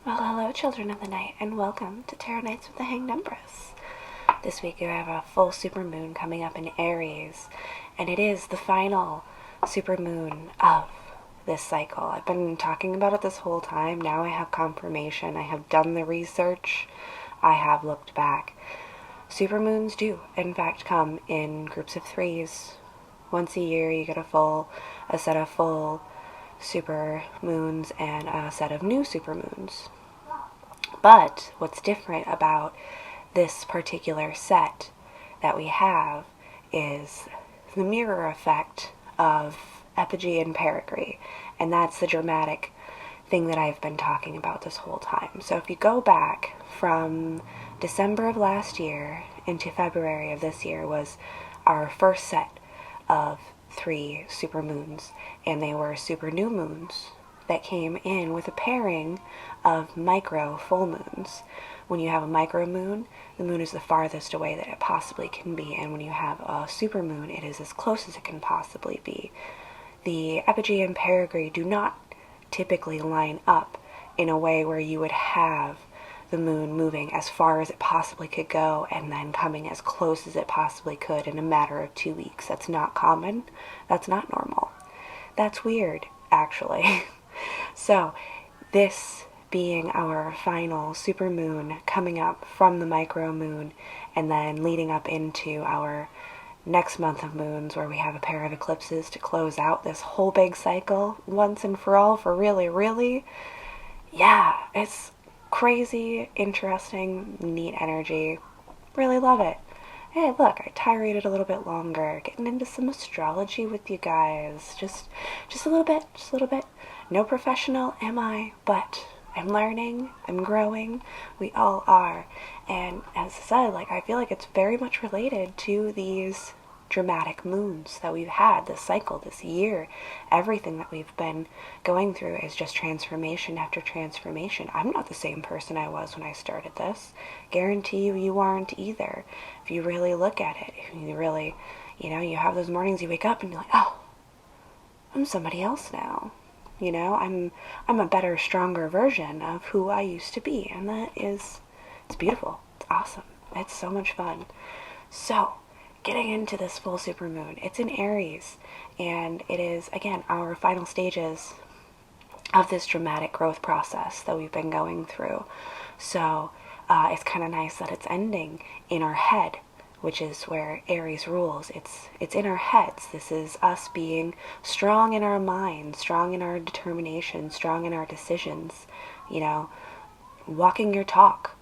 Well, hello, children of the night, and welcome to Tarot Nights with the Hanged Empress. This week we have a full supermoon coming up in Aries, and it is the final supermoon of this cycle. I've been talking about it this whole time. Now I have confirmation. I have done the research. I have looked back. Supermoons do, in fact, come in groups of threes. Once a year you get a set of full super moons and a set of new supermoons. But what's different about this particular set that we have is the mirror effect of epigee and perigee, and that's the dramatic thing that I've been talking about this whole time. So if you go back from December of last year into February of this year was our first set of 3 supermoons, and they were super new moons that came in with a pairing of micro full moons. When you have a micro moon, the moon is the farthest away that it possibly can be, and when you have a super moon, it is as close as it can possibly be. The epigee and perigee do not typically line up in a way where you would have the moon moving as far as it possibly could go and then coming as close as it possibly could in a matter of 2 weeks. That's not common. That's not normal. That's weird, actually. So, this being our final supermoon coming up from the micro moon and then leading up into our next month of moons where we have a pair of eclipses to close out this whole big cycle once and for all, for really, yeah, it's crazy, interesting, neat energy. Really love it. Hey, look, I tiraded a little bit longer, getting into some astrology with you guys. Just a little bit. No professional am I, but I'm learning, I'm growing. We all are. And as I said, I feel like it's very much related to these dramatic moons that we've had this cycle, this year. Everything that we've been going through is just transformation after transformation. I'm not the same person I was when I started this. Guarantee you aren't either. If you really look at it, if you really, you have those mornings you wake up and you're like, oh, I'm somebody else now. I'm a better, stronger version of who I used to be, and it's beautiful. It's awesome. It's so much fun. So, getting into this full supermoon, it's in Aries, and it is, again, our final stages of this dramatic growth process that we've been going through. So, it's kind of nice that it's ending in our head, which is where Aries rules. It's in our heads. This is us being strong in our minds, strong in our determination, strong in our decisions, walking your talk,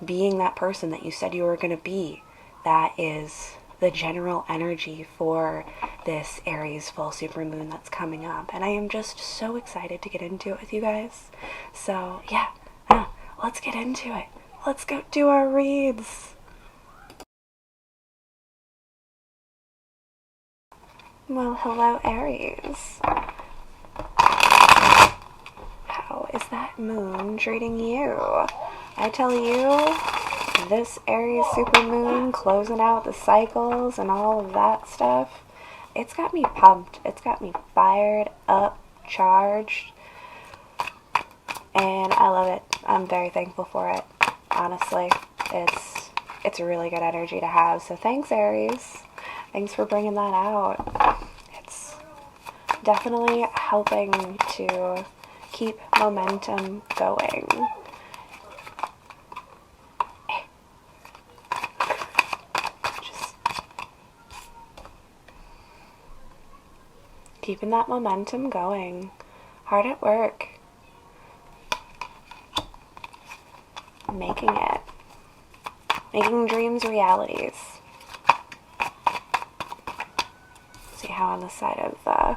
being that person that you said you were going to be. That is the general energy for this Aries full supermoon that's coming up. And I am just so excited to get into it with you guys. So, yeah, let's get into it. Let's go do our reads. Well, hello, Aries. How is that moon treating you? I tell you, this Aries supermoon closing out the cycles and all of that stuff, it's got me pumped. It's got me fired up, charged, and I love it. I'm very thankful for it. Honestly, it's a really good energy to have. So thanks, Aries. Thanks for bringing that out. It's definitely helping to keep momentum going. Just keeping that momentum going. Hard at work. Making it. Making dreams realities. See how on the side of the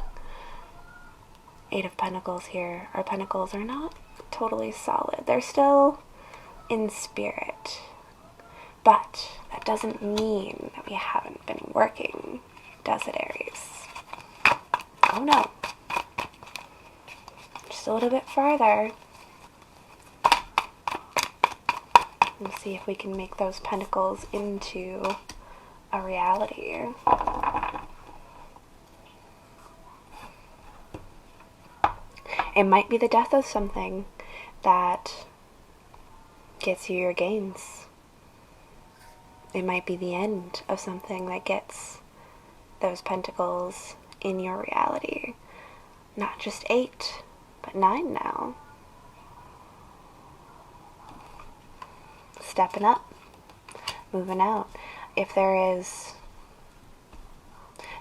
8 of Pentacles here, our pentacles are not totally solid. They're still in spirit. But that doesn't mean that we haven't been working, does it, Aries? Oh no. Just a little bit farther. And see if we can make those pentacles into a reality. It might be the death of something that gets you your gains. It might be the end of something that gets those pentacles in your reality. Not just 8, but 9 now. Stepping up, moving out. If there is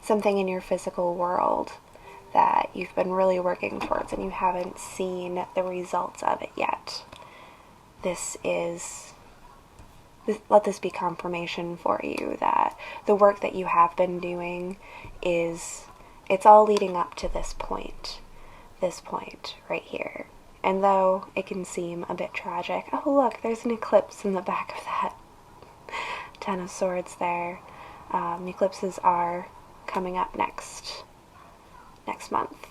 something in your physical world that you've been really working towards and you haven't seen the results of it yet, let this be confirmation for you that the work that you have been doing it's all leading up to this point right here. And though it can seem a bit tragic, oh look, there's an eclipse in the back of that Ten of Swords there. Eclipses are coming up next month.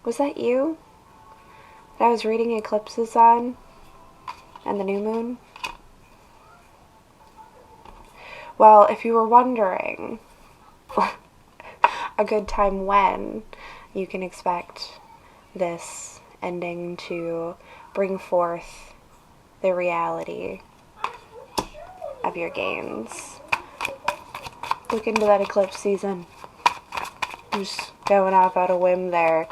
Was that you that I was reading eclipses on? And the new moon? Well, if you were wondering a good time when you can expect this ending to bring forth the reality of your gains, look into that eclipse season. I'm just going off out of whim there.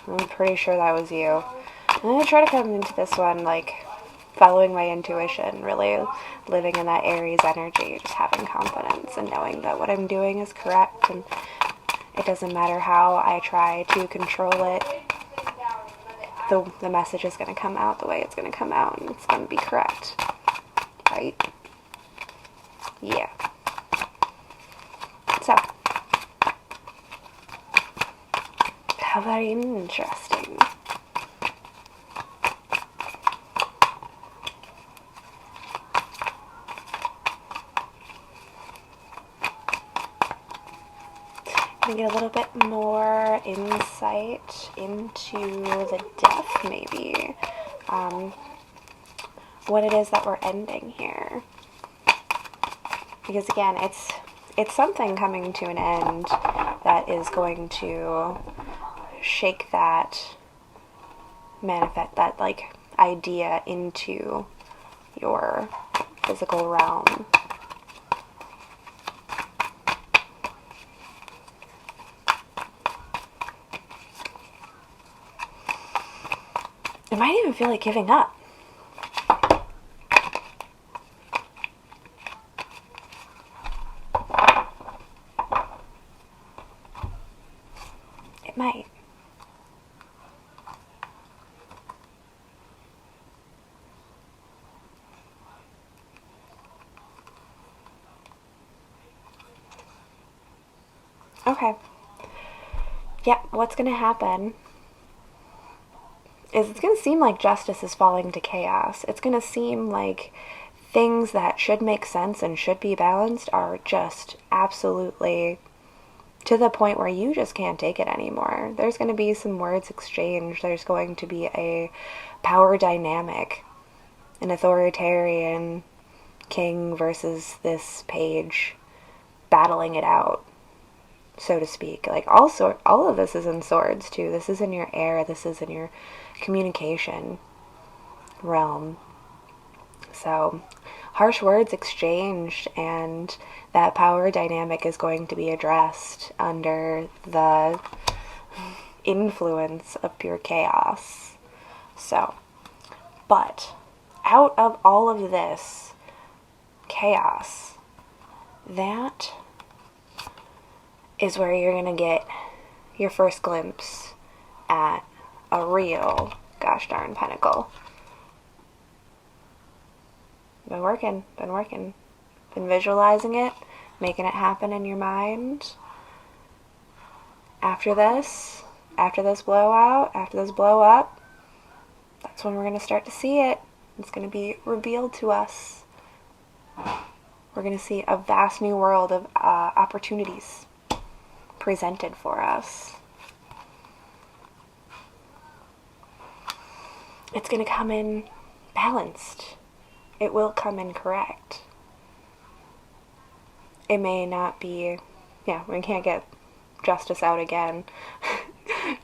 I'm pretty sure that was you. I'm going to try to come into this one following my intuition, really living in that Aries energy, just having confidence and knowing that what I'm doing is correct, and it doesn't matter how I try to control it, the message is going to come out the way it's going to come out, and it's going to be correct, right? Yeah. So, how very interesting. Get a little bit more insight into the death, maybe. What it is that we're ending here. Because again, it's something coming to an end that is going to shake that, manifest that idea into your physical realm. It might even feel like giving up. It might. Okay. Yeah, what's going to happen is it's going to seem like justice is falling to chaos. It's going to seem like things that should make sense and should be balanced are just absolutely to the point where you just can't take it anymore. There's going to be some words exchanged. There's going to be a power dynamic, an authoritarian king versus this page battling it out, so to speak. All of this is in swords too. This is in your air. This is in your communication realm. So harsh words exchanged, and that power dynamic is going to be addressed under the influence of pure chaos. So, but out of all of this chaos, that is where you're going to get your first glimpse at a real gosh darn pentacle. Been working, been visualizing it, making it happen in your mind. After this blowout, after this blow up, that's when we're going to start to see it. It's going to be revealed to us. We're going to see a vast new world of opportunities presented for us. It's going to come in balanced. It will come in correct. It may not be, we can't get justice out again.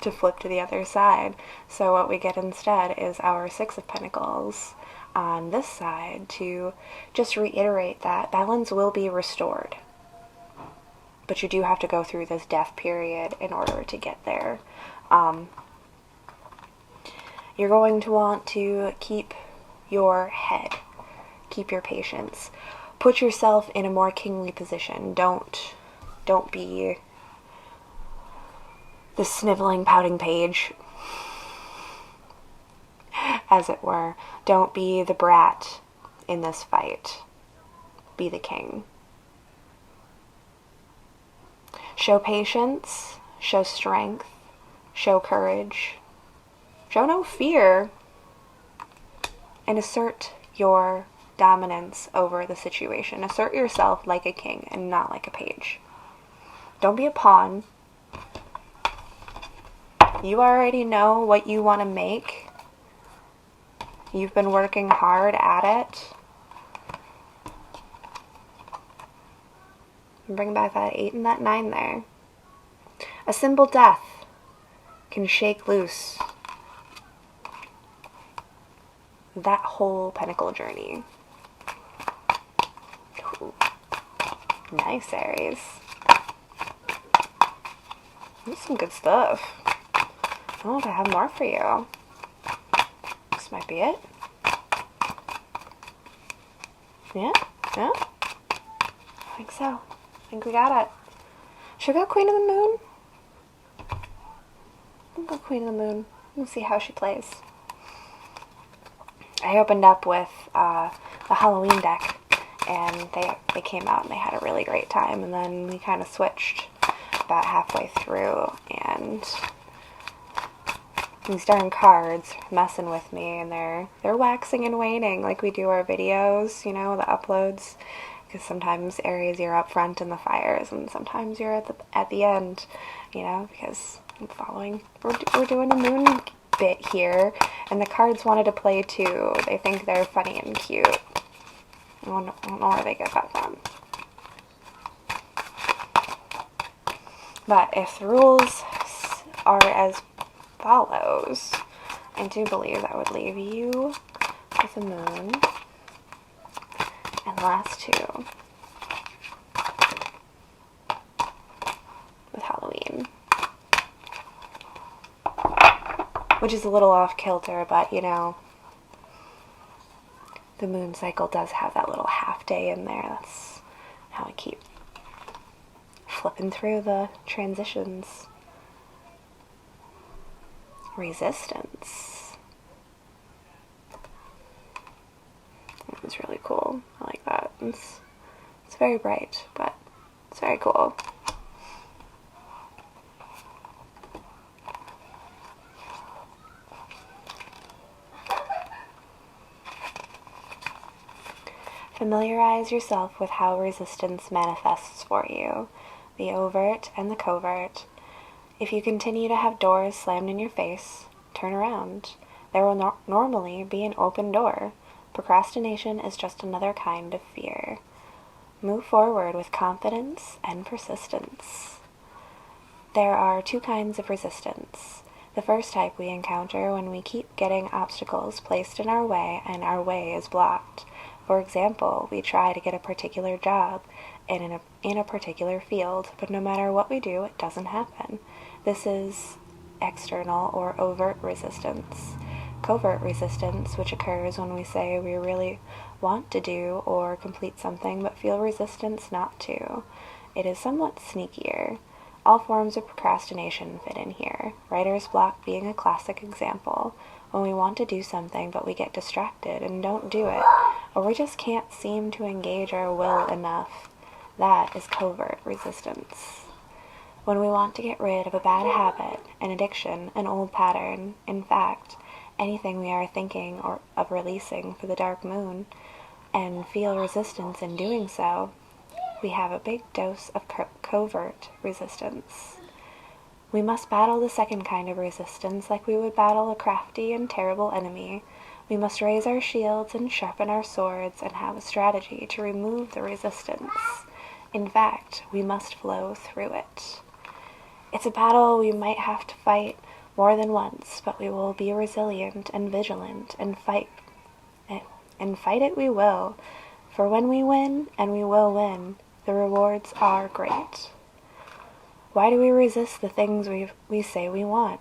to flip to the other side. So what we get instead is our Six of Pentacles on this side to just reiterate that balance will be restored. But you do have to go through this death period in order to get there. You're going to want to keep your head, keep your patience, put yourself in a more kingly position. Don't be the sniveling, pouting page, as it were. Don't be the brat in this fight. Be the king. Show patience, show strength, show courage, show no fear, and assert your dominance over the situation. Assert yourself like a king and not like a page. Don't be a pawn. You already know what you want to make. You've been working hard at it. Bring back that 8 and that 9 there. A simple death can shake loose that whole pentacle journey. Ooh. Nice, Aries. That's some good stuff. I don't know if I have more for you. This might be it. Yeah? Yeah? I think so. I think we got it. Should we go Queen of the Moon? We'll go Queen of the Moon. We'll see how she plays. I opened up with the Halloween deck, and they came out and they had a really great time, and then we kind of switched about halfway through, and these darn cards are messing with me, and they're waxing and waning like we do our videos, you know, the uploads. Because sometimes, Aries, you're up front in the fires, and sometimes you're at the end, you know, because I'm following. We're doing a moon bit here, and the cards wanted to play too. They think they're funny and cute. I don't know where they get that from. But if the rules are as follows, I do believe that would leave you with the moon. And the last two with Halloween. Which is a little off kilter, but you know, the moon cycle does have that little half day in there. That's how I keep flipping through the transitions. Resistance. That was really cool. I like that. It's very bright, but it's very cool. Familiarize yourself with how resistance manifests for you, the overt and the covert. If you continue to have doors slammed in your face, turn around. There will normally be an open door. Procrastination is just another kind of fear. Move forward with confidence and persistence. There are two kinds of resistance. The first type we encounter when we keep getting obstacles placed in our way and our way is blocked. For example, we try to get a particular job in a particular field, but no matter what we do, it doesn't happen. This is external or overt resistance. Covert resistance, which occurs when we say we really want to do or complete something but feel resistance not to. It is somewhat sneakier. All forms of procrastination fit in here, writer's block being a classic example. When we want to do something but we get distracted and don't do it, or we just can't seem to engage our will enough, that is covert resistance. When we want to get rid of a bad habit, an addiction, an old pattern, in fact, anything we are thinking or of releasing for the dark moon, and feel resistance in doing so, we have a big dose of covert resistance. We must battle the second kind of resistance like we would battle a crafty and terrible enemy. We must raise our shields and sharpen our swords and have a strategy to remove the resistance. In fact, we must flow through it. It's a battle we might have to fight more than once, but we will be resilient and vigilant and fight it. And fight it we will. For when we win, and we will win, the rewards are great. Why do we resist the things we say we want?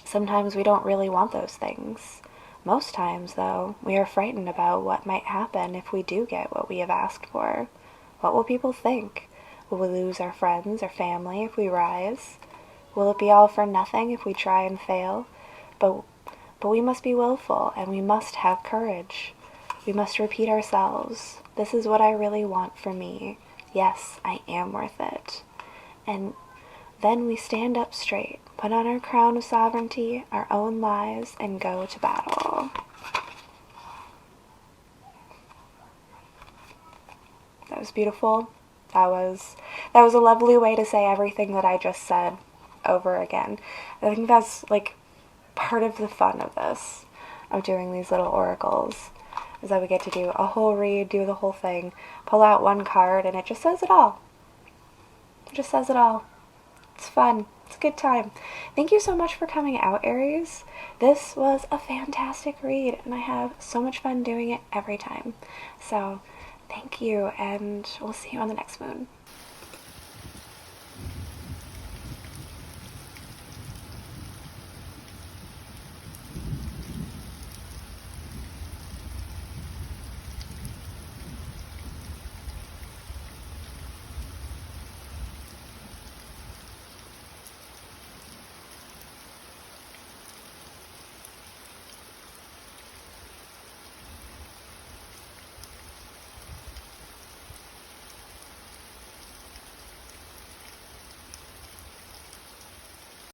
Sometimes we don't really want those things. Most times, though, we are frightened about what might happen if we do get what we have asked for. What will people think? Will we lose our friends or family if we rise? Will it be all for nothing if we try and fail? But we must be willful, and we must have courage. We must repeat ourselves. This is what I really want for me. Yes, I am worth it. And then we stand up straight, put on our crown of sovereignty, our own lives, and go to battle. That was beautiful. That was a lovely way to say everything that I just said over again. I think that's like part of the fun of this, of doing these little oracles, is that we get to do a whole read, do the whole thing, pull out one card, and it just says it all. It just says it all. It's fun. It's a good time. Thank you so much for coming out, Aries. This was a fantastic read, and I have so much fun doing it every time. So, thank you, and we'll see you on the next moon.